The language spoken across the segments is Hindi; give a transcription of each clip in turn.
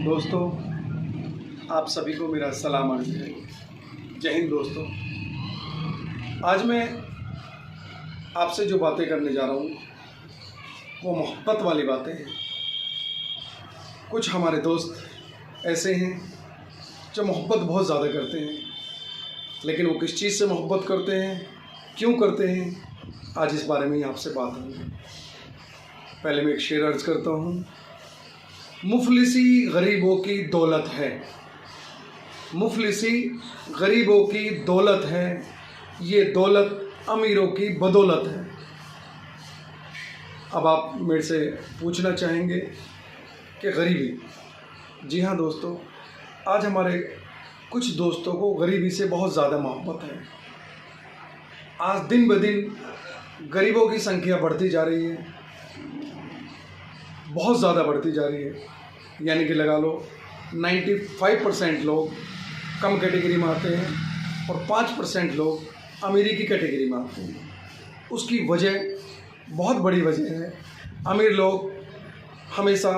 दोस्तों, आप सभी को मेरा सलाम अर्ज़ है। जय हिंद दोस्तों। आज मैं आपसे जो बातें करने जा रहा हूँ वो मोहब्बत वाली बातें हैं। कुछ हमारे दोस्त ऐसे हैं जो मोहब्बत बहुत ज़्यादा करते हैं, लेकिन वो किस चीज़ से मोहब्बत करते हैं, क्यों करते हैं, आज इस बारे में ही आपसे बात होगी। पहले मैं एक शेर अर्ज़ करता हूँ। मुफलिसी गरीबों की दौलत है, मुफलिसी गरीबों की दौलत है, ये दौलत अमीरों की बदौलत है। अब आप मेरे से पूछना चाहेंगे कि गरीबी। जी हाँ दोस्तों, आज हमारे कुछ दोस्तों को गरीबी से बहुत ज़्यादा मोहब्बत है। आज दिन ब दिन गरीबों की संख्या बढ़ती जा रही है, बहुत ज़्यादा बढ़ती जा रही है। यानी कि लगा लो 95% लोग कम कैटेगरी में आते हैं और 5% लोग अमीरी की कैटेगरी में आते हैं। उसकी वजह, बहुत बड़ी वजह है, अमीर लोग हमेशा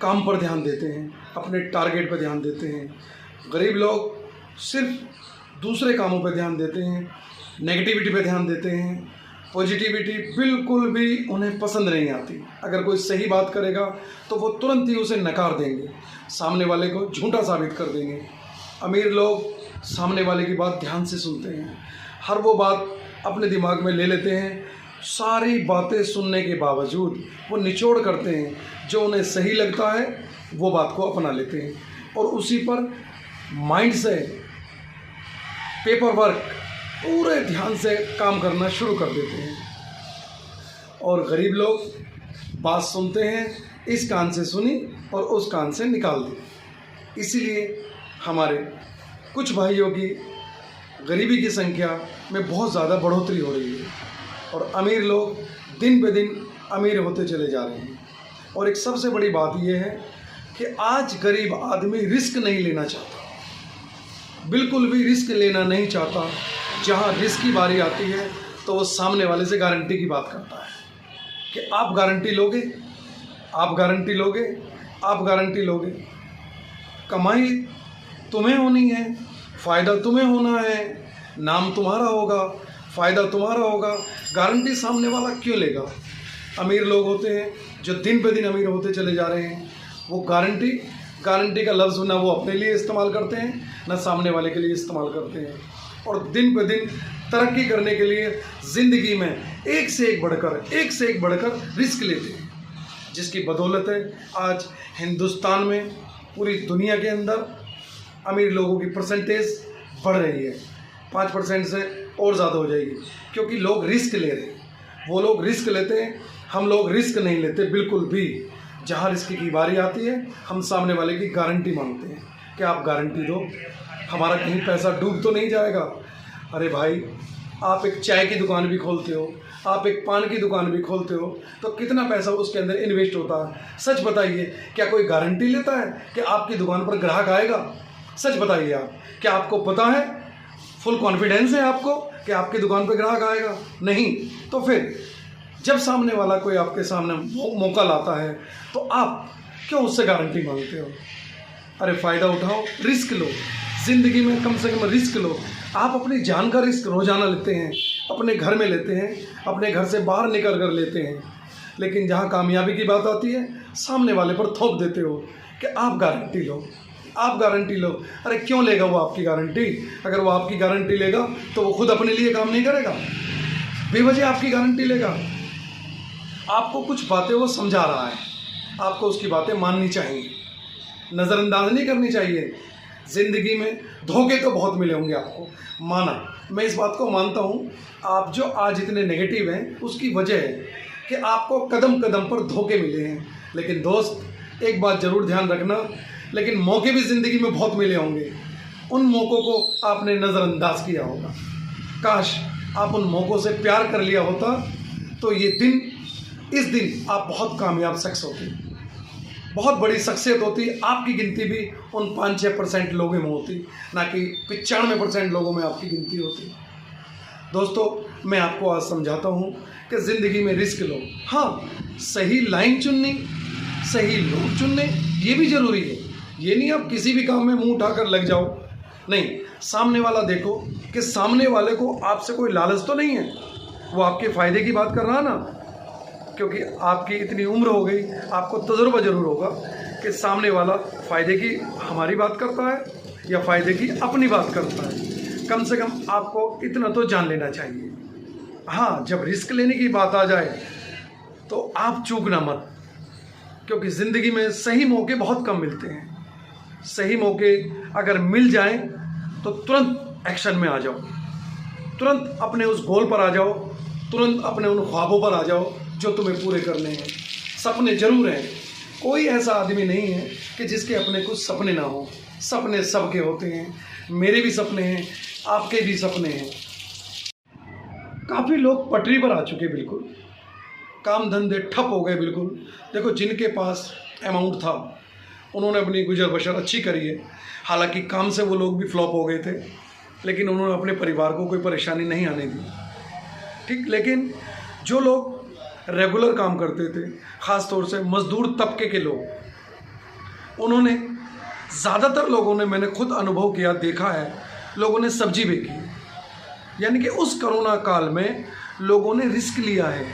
काम पर ध्यान देते हैं, अपने टारगेट पर ध्यान देते हैं। गरीब लोग सिर्फ दूसरे कामों पर ध्यान देते हैं, नेगेटिविटी पे ध्यान देते हैं। पॉजिटिविटी बिल्कुल भी उन्हें पसंद नहीं आती। अगर कोई सही बात करेगा तो वो तुरंत ही उसे नकार देंगे, सामने वाले को झूठा साबित कर देंगे। अमीर लोग सामने वाले की बात ध्यान से सुनते हैं, हर वो बात अपने दिमाग में ले लेते हैं। सारी बातें सुनने के बावजूद वो निचोड़ करते हैं, जो उन्हें सही लगता है वो बात को अपना लेते हैं और उसी पर माइंड से, पेपर वर्क, पूरे ध्यान से काम करना शुरू कर देते हैं। और गरीब लोग बात सुनते हैं, इस कान से सुनी और उस कान से निकाल दी। इसीलिए हमारे कुछ भाइयों की गरीबी की संख्या में बहुत ज़्यादा बढ़ोतरी हो रही है और अमीर लोग दिन ब दिन अमीर होते चले जा रहे हैं। और एक सबसे बड़ी बात यह है कि आज गरीब आदमी रिस्क नहीं लेना चाहता, बिल्कुल भी रिस्क लेना नहीं चाहता। जहाँ रिस्क की बारी आती है तो वो सामने वाले से गारंटी की बात करता है कि आप गारंटी लोगे, आप गारंटी लोगे, आप गारंटी लोगे। कमाई तुम्हें होनी है, फ़ायदा तुम्हें होना है, नाम तुम्हारा होगा, फ़ायदा तुम्हारा होगा, गारंटी सामने वाला क्यों लेगा। अमीर लोग होते हैं जो दिन पे दिन अमीर होते चले जा रहे हैं, वो गारंटी का लफ्ज़ ना वो अपने लिए इस्तेमाल करते हैं, ना सामने वाले के लिए इस्तेमाल करते हैं। और दिन ब दिन तरक्की करने के लिए ज़िंदगी में एक से एक बढ़कर रिस्क लेते हैं, जिसकी बदौलत है आज हिंदुस्तान में, पूरी दुनिया के अंदर अमीर लोगों की परसेंटेज बढ़ रही है। 5% से और ज़्यादा हो जाएगी, क्योंकि लोग रिस्क ले रहे हैं। वो लोग रिस्क लेते हैं, हम लोग रिस्क नहीं लेते बिल्कुल भी। जहाँ रिस्क की बारी आती है हम सामने वाले की गारंटी मांगते हैं कि आप गारंटी दो, हमारा कहीं पैसा डूब तो नहीं जाएगा। अरे भाई, आप एक चाय की दुकान भी खोलते हो, आप एक पान की दुकान भी खोलते हो, तो कितना पैसा उसके अंदर इन्वेस्ट होता है। सच बताइए, क्या कोई गारंटी लेता है कि आपकी दुकान पर ग्राहक आएगा? सच बताइए आप, क्या आपको पता है, फुल कॉन्फिडेंस है आपको कि आपकी दुकान पर ग्राहक आएगा? नहीं। तो फिर जब सामने वाला कोई आपके सामने मौका लाता है तो आप क्यों उससे गारंटी मांगते हो? अरे फ़ायदा उठाओ, रिस्क लो, ज़िंदगी में कम से कम रिस्क लो। आप अपनी जान का रिस्क रोज़ाना लेते हैं, अपने घर में लेते हैं, अपने घर से बाहर निकल कर लेते हैं, लेकिन जहाँ कामयाबी की बात आती है सामने वाले पर थोप देते हो कि आप गारंटी लो, आप गारंटी लो। अरे क्यों लेगा वो आपकी गारंटी? अगर वो आपकी गारंटी लेगा तो वो खुद अपने लिए काम नहीं करेगा, बेवजह आपकी गारंटी लेगा। आपको कुछ बातें वो समझा रहा है, आपको उसकी बातें माननी चाहिए, नज़रअंदाज नहीं करनी चाहिए। ज़िंदगी में धोखे तो बहुत मिले होंगे आपको, माना, मैं इस बात को मानता हूँ। आप जो आज इतने नेगेटिव हैं उसकी वजह है कि आपको कदम कदम पर धोखे मिले हैं। लेकिन दोस्त, एक बात ज़रूर ध्यान रखना, लेकिन मौके भी ज़िंदगी में बहुत मिले होंगे, उन मौक़ों को आपने नज़रअंदाज किया होगा। काश आप उन मौक़ों से प्यार कर लिया होता तो इस दिन आप बहुत कामयाब शख्स होते, बहुत बड़ी शख्सियत होती। आपकी गिनती भी उन 5-6% लोगों में होती, ना कि 95% लोगों में आपकी गिनती होती। दोस्तों, मैं आपको आज समझाता हूँ कि ज़िंदगी में रिस्क लो। हाँ, सही लाइन चुननी, सही लोग चुनने, ये भी ज़रूरी है ये नहीं आप किसी भी काम में मुंह उठाकर लग जाओ, नहीं, सामने वाला देखो कि सामने वाले को आपसे कोई लालच तो नहीं है, वो आपके फ़ायदे की बात कर रहा है ना, क्योंकि आपकी इतनी उम्र हो गई, आपको तजुर्बा ज़रूर होगा कि सामने वाला फ़ायदे की हमारी बात करता है या फ़ायदे की अपनी बात करता है। कम से कम आपको इतना तो जान लेना चाहिए। हाँ, जब रिस्क लेने की बात आ जाए तो आप चूकना मत, क्योंकि ज़िंदगी में सही मौके बहुत कम मिलते हैं। सही मौके अगर मिल जाएं तो तुरंत एक्शन में आ जाओ, तुरंत अपने उस गोल पर आ जाओ, तुरंत अपने उन ख्वाबों पर आ जाओ जो तुम्हें पूरे करने हैं। सपने जरूर हैं, कोई ऐसा आदमी नहीं है कि जिसके अपने कुछ सपने ना हो। सपने सबके होते हैं, मेरे भी सपने हैं, आपके भी सपने हैं। काफ़ी लोग पटरी पर आ चुके, बिल्कुल काम धंधे ठप हो गए बिल्कुल। देखो, जिनके पास अमाउंट था उन्होंने अपनी गुजर बसर अच्छी करी है, हालांकि काम से वो लोग भी फ्लॉप हो गए थे, लेकिन उन्होंने अपने परिवार को कोई परेशानी नहीं आने दी, ठीक। लेकिन जो लोग रेगुलर काम करते थे, ख़ास तौर से मज़दूर तबके के लोग, उन्होंने, ज़्यादातर लोगों ने, मैंने खुद अनुभव किया, देखा है, लोगों ने सब्जी बेची। यानी कि उस कोरोना काल में लोगों ने रिस्क लिया है,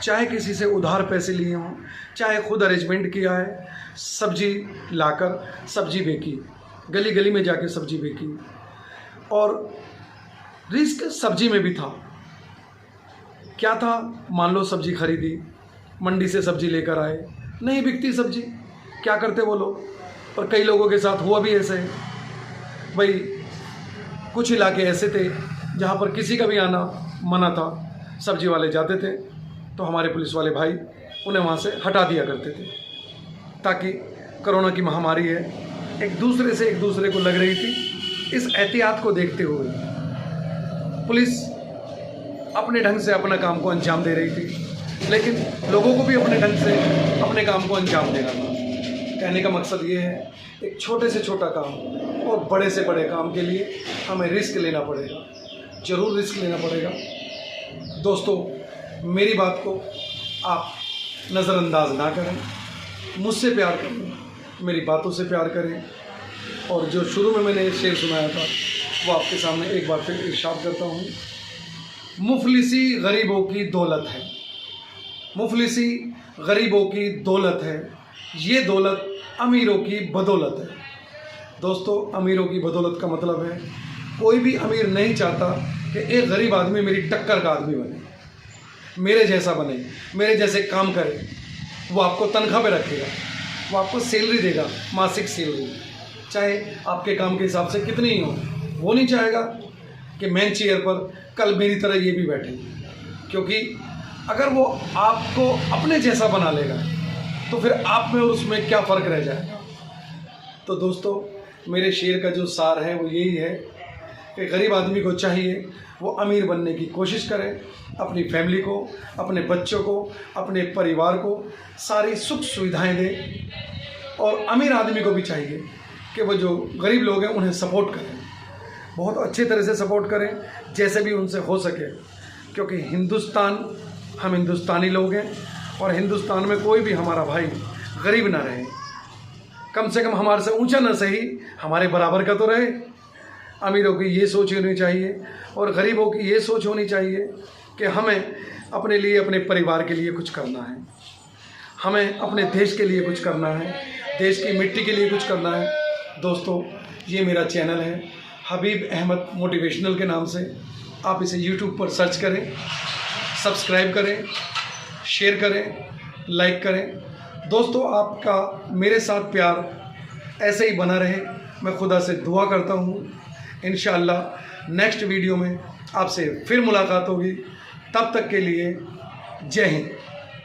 चाहे किसी से उधार पैसे लिए हों, चाहे खुद अरेंजमेंट किया है, सब्जी लाकर सब्जी बेची, गली गली में जाके सब्जी बेची। और रिस्क सब्जी में भी था। क्या था, मान लो सब्जी खरीदी, मंडी से सब्जी लेकर आए, नहीं बिकती सब्जी, क्या करते वो लोग। और कई लोगों के साथ हुआ भी ऐसे है भाई। कुछ इलाके ऐसे थे जहाँ पर किसी का भी आना मना था, सब्जी वाले जाते थे तो हमारे पुलिस वाले भाई उन्हें वहाँ से हटा दिया करते थे, ताकि कोरोना की महामारी है, एक दूसरे को लग रही थी। इस एहतियात को देखते हुए पुलिस अपने ढंग से अपना काम को अंजाम दे रही थी, लेकिन लोगों को भी अपने ढंग से अपने काम को अंजाम देना था। कहने का मकसद ये है, एक छोटे से छोटा काम और बड़े से बड़े काम के लिए हमें रिस्क लेना पड़ेगा, ज़रूर रिस्क लेना पड़ेगा। दोस्तों, मेरी बात को आप नज़रअंदाज ना करें, मुझसे प्यार करें, मेरी बातों से प्यार करें। और जो शुरू में मैंने शेर सुनाया था वो आपके सामने एक बार फिर इरशाद करता हूँ। मुफलिसी गरीबों की दौलत है, मुफलिसी गरीबों की दौलत है, ये दौलत अमीरों की बदौलत है। दोस्तों, अमीरों की बदौलत का मतलब है, कोई भी अमीर नहीं चाहता कि एक गरीब आदमी मेरी टक्कर का आदमी बने, मेरे जैसा बने, मेरे जैसे काम करे। वो आपको तनख्वाह पे रखेगा, वो आपको सैलरी देगा, मासिक सैलरी, चाहे आपके काम के हिसाब से कितनी ही हो। वो नहीं चाहेगा कि मेन चेयर पर कल मेरी तरह ये भी बैठे, क्योंकि अगर वो आपको अपने जैसा बना लेगा तो फिर आप में और उसमें क्या फ़र्क रह जाएगा। तो दोस्तों, मेरे शेर का जो सार है वो यही है कि गरीब आदमी को चाहिए वो अमीर बनने की कोशिश करे, अपनी फैमिली को, अपने बच्चों को, अपने परिवार को सारी सुख सुविधाएं दे। और अमीर आदमी को भी चाहिए कि वो जो गरीब लोग हैं उन्हें सपोर्ट करें, बहुत अच्छी तरह से सपोर्ट करें, जैसे भी उनसे हो सके, क्योंकि हिंदुस्तान, हम हिंदुस्तानी लोग हैं और हिंदुस्तान में कोई भी हमारा भाई गरीब ना रहे, कम से कम हमारे से ऊंचा ना सही, हमारे बराबर का तो रहे। अमीरों की ये सोच होनी चाहिए और गरीबों की ये सोच होनी चाहिए कि हमें अपने लिए, अपने परिवार के लिए कुछ करना है, हमें अपने देश के लिए कुछ करना है, देश की मिट्टी के लिए कुछ करना है। दोस्तों, ये मेरा चैनल है हबीब अहमद मोटिवेशनल के नाम से, आप इसे यूट्यूब पर सर्च करें, सब्सक्राइब करें, शेयर करें, लाइक करें। दोस्तों, आपका मेरे साथ प्यार ऐसे ही बना रहे, मैं खुदा से दुआ करता हूँ। इंशाअल्लाह नेक्स्ट वीडियो में आपसे फिर मुलाकात होगी, तब तक के लिए जय हिंद।